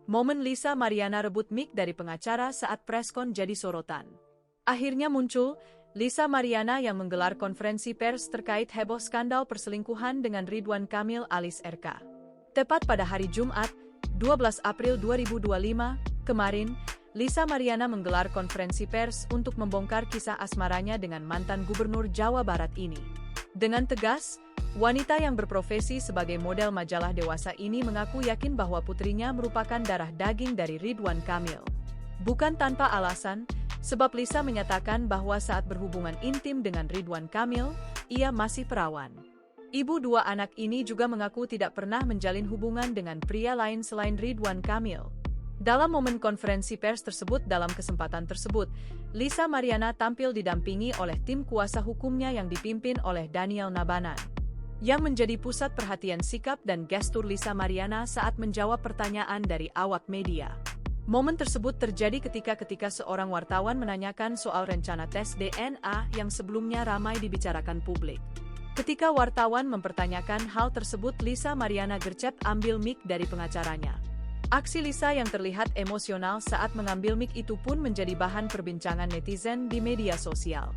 Momen Lisa Mariana rebut mic dari pengacara saat preskon jadi sorotan. Akhirnya muncul Lisa Mariana yang menggelar konferensi pers terkait heboh skandal perselingkuhan dengan Ridwan Kamil alias RK. Tepat pada hari Jumat, 12 April 2025, kemarin, Lisa Mariana menggelar konferensi pers untuk membongkar kisah asmaranya dengan mantan gubernur Jawa Barat ini. Dengan tegas, wanita yang berprofesi sebagai model majalah dewasa ini mengaku yakin bahwa putrinya merupakan darah daging dari Ridwan Kamil. Bukan tanpa alasan, sebab Lisa menyatakan bahwa saat berhubungan intim dengan Ridwan Kamil, ia masih perawan. Ibu dua anak ini juga mengaku tidak pernah menjalin hubungan dengan pria lain selain Ridwan Kamil. Dalam momen konferensi pers tersebut, dalam kesempatan tersebut, Lisa Mariana tampil didampingi oleh tim kuasa hukumnya yang dipimpin oleh Daniel Nabanan. Yang menjadi pusat perhatian sikap dan gestur Lisa Mariana saat menjawab pertanyaan dari awak media. Momen tersebut terjadi ketika seorang wartawan menanyakan soal rencana tes DNA yang sebelumnya ramai dibicarakan publik. Ketika wartawan mempertanyakan hal tersebut, Lisa Mariana gercep ambil mic dari pengacaranya. Aksi Lisa yang terlihat emosional saat mengambil mic itu pun menjadi bahan perbincangan netizen di media sosial.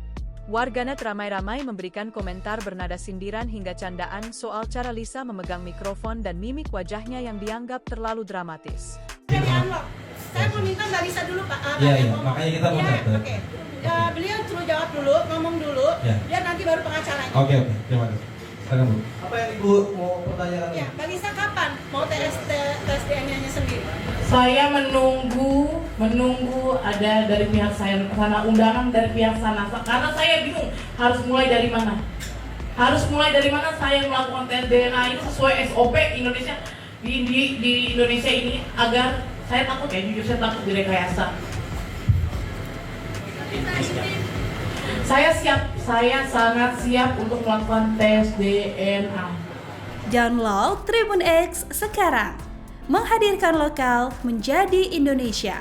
Warganet ramai-ramai memberikan komentar bernada sindiran hingga candaan soal cara Lisa memegang mikrofon dan mimik wajahnya yang dianggap terlalu dramatis. Saya mau minta Mbak Lisa dulu, Pak. Iya, makanya kita mau catat. Oke. Beliau suruh jawab dulu, ngomong dulu, biar nanti baru pengacaranya. Oke, terima kasih. Silakan, Bu. Apa yang Ibu mau pertanyakan? Ya, Mbak Lisa kapan mau tes DNA-nya sendiri? Saya menunggu ada dari pihak saya sana, undangan dari pihak sana, karena saya bingung harus mulai dari mana. Saya melakukan tes DNA ini sesuai SOP Indonesia di Indonesia ini, agar saya takut jujur saya takut direkayasa. Saya sangat siap untuk melakukan tes DNA. Download Tribun X sekarang, menghadirkan lokal menjadi Indonesia.